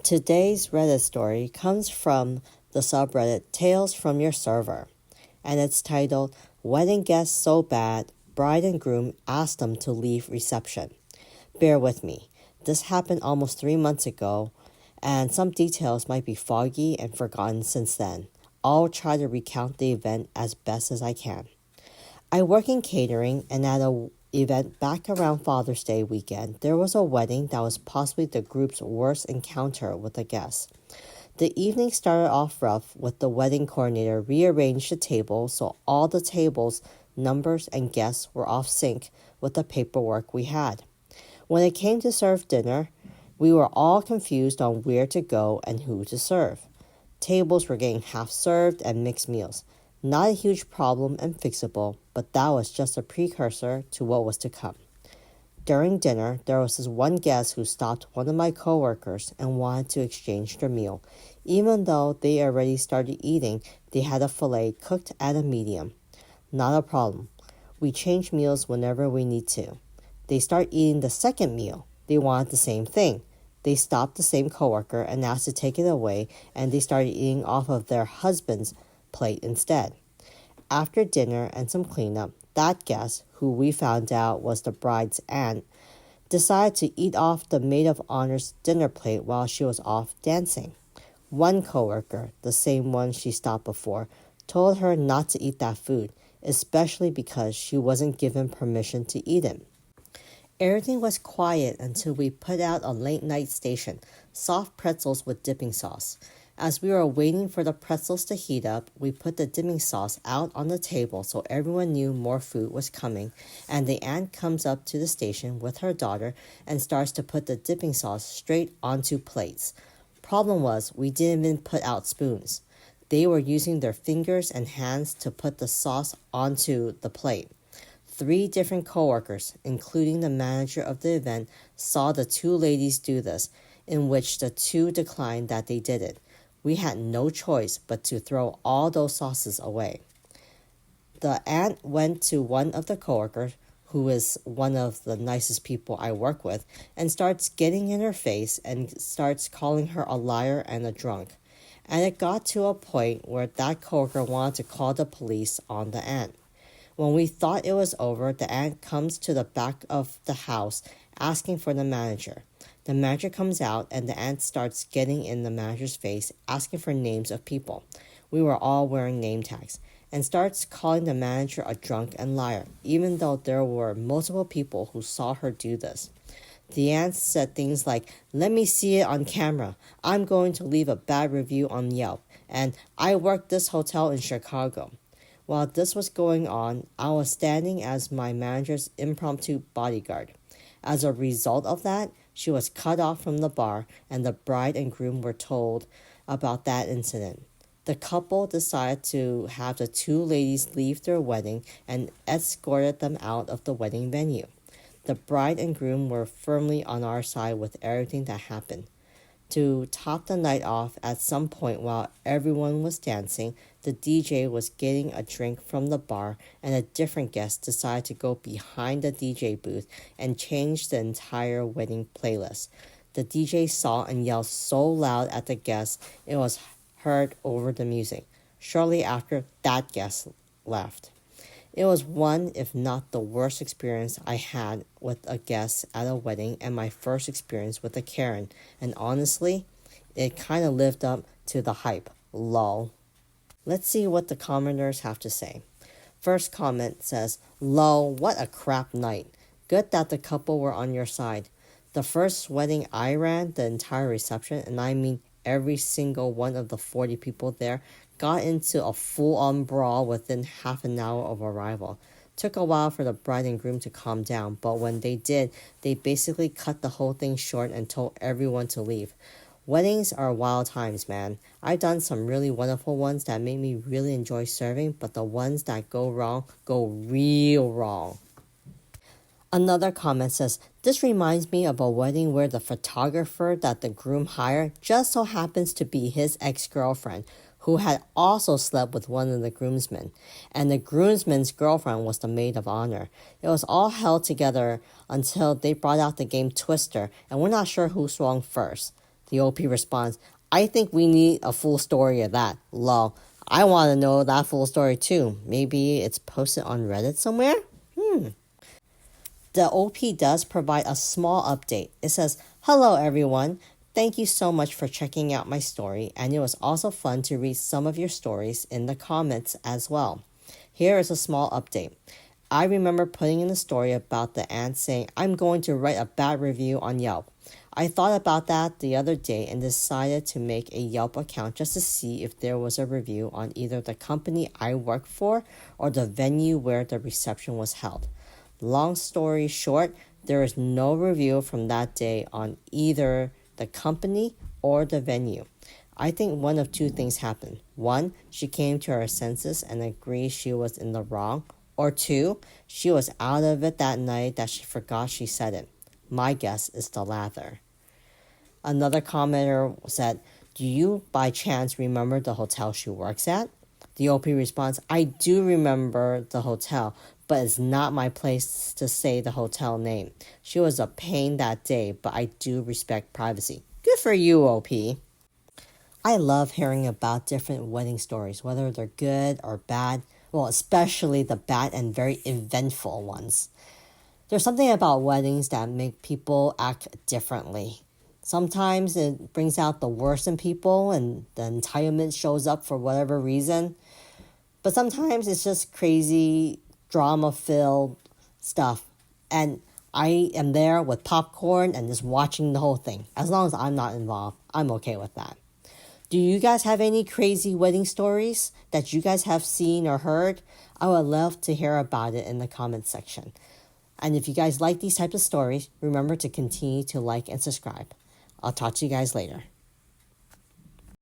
Today's Reddit story comes from the subreddit Tales from Your Server, and it's titled Wedding Guests So Bad, Bride and Groom Asked Them to Leave Reception. Bear with me. This happened almost 3 months ago, and some details might be foggy and forgotten since then. I'll try to recount the event as best as I can. I work in catering, and at a event back around Father's Day weekend, there was a wedding that was possibly the group's worst encounter with a guest. The evening started off rough with the wedding coordinator rearranged the table so all the tables, numbers, and guests were off sync with the paperwork we had. When it came to serve dinner, we were all confused on where to go and who to serve. Tables were getting half served and mixed meals. Not a huge problem and fixable, but that was just a precursor to what was to come. During dinner, there was this one guest who stopped one of my coworkers and wanted to exchange their meal. Even though they already started eating, they had a fillet cooked at a medium. Not a problem. We change meals whenever we need to. They start eating the second meal. They wanted the same thing. They stopped the same coworker and asked to take it away, and they started eating off of their husband's plate instead. After dinner and some cleanup, that guest, who we found out was the bride's aunt, decided to eat off the maid of honor's dinner plate while she was off dancing. One coworker, the same one she stopped before, told her not to eat that food, especially because she wasn't given permission to eat it. Everything was quiet until we put out a late-night station, soft pretzels with dipping sauce. As we were waiting for the pretzels to heat up, we put the dipping sauce out on the table so everyone knew more food was coming, and the aunt comes up to the station with her daughter and starts to put the dipping sauce straight onto plates. Problem was, we didn't even put out spoons. They were using their fingers and hands to put the sauce onto the plate. 3 different coworkers, including the manager of the event, saw the 2 ladies do this, in which the 2 declined that they did it. We had no choice but to throw all those sauces away. The aunt went to one of the coworkers, who is one of the nicest people I work with, and starts getting in her face and starts calling her a liar and a drunk. And it got to a point where that coworker wanted to call the police on the aunt. When we thought it was over, the aunt comes to the back of the house asking for the manager. The manager comes out and the aunt starts getting in the manager's face, asking for names of people. We were all wearing name tags, and starts calling the manager a drunk and liar, even though there were multiple people who saw her do this. The aunt said things like, "Let me see it on camera. I'm going to leave a bad review on Yelp, and I worked this hotel in Chicago." While this was going on, I was standing as my manager's impromptu bodyguard. As a result of that, she was cut off from the bar, and the bride and groom were told about that incident. The couple decided to have the 2 ladies leave their wedding and escorted them out of the wedding venue. The bride and groom were firmly on our side with everything that happened. To top the night off, at some point while everyone was dancing, the DJ was getting a drink from the bar, and a different guest decided to go behind the DJ booth and change the entire wedding playlist. The DJ saw and yelled so loud at the guest it was heard over the music. Shortly after, that guest left. It was one, if not the worst experience I had with a guest at a wedding, and my first experience with a Karen. And honestly, it kind of lived up to the hype. Lol. Let's see what the commenters have to say. First comment says, "Lol, what a crap night. Good that the couple were on your side. The first wedding I ran, the entire reception, and I mean every single one of the 40 people there, got into a full-on brawl within half an hour of arrival. Took a while for the bride and groom to calm down, but when they did, they basically cut the whole thing short and told everyone to leave. Weddings are wild times, man. I've done some really wonderful ones that made me really enjoy serving, but the ones that go wrong go real wrong." Another comment says, "This reminds me of a wedding where the photographer that the groom hired just so happens to be his ex-girlfriend, who had also slept with one of the groomsmen, and the groomsman's girlfriend was the maid of honor. It was all held together until they brought out the game Twister, and we're not sure who swung first. The OP responds, I think we need a full story of that. Lol. I want to know that full story too. Maybe it's posted on Reddit somewhere? The OP does provide a small update. It says, Hello everyone. Thank you so much for checking out my story, and it was also fun to read some of your stories in the comments as well. Here is a small update. I remember putting in a story about the ant saying, I'm going to write a bad review on Yelp. I thought about that the other day and decided to make a Yelp account just to see if there was a review on either the company I work for or the venue where the reception was held. Long story short, there is no review from that day on either the company or the venue. I think one of two things happened. One, she came to her senses and agreed she was in the wrong. Or two, she was out of it that night that she forgot she said it. My guess is the latter. Another commenter said, Do you by chance remember the hotel she works at? The OP responds, I do remember the hotel, but it's not my place to say the hotel name. She was a pain that day, but I do respect privacy. Good for you, OP. I love hearing about different wedding stories, whether they're good or bad. Well, especially the bad and very eventful ones. There's something about weddings that make people act differently. Sometimes it brings out the worst in people and the entitlement shows up for whatever reason. But sometimes it's just crazy, drama-filled stuff. And I am there with popcorn and just watching the whole thing. As long as I'm not involved, I'm okay with that. Do you guys have any crazy wedding stories that you guys have seen or heard? I would love to hear about it in the comments section. And if you guys like these types of stories, remember to continue to like and subscribe. I'll talk to you guys later.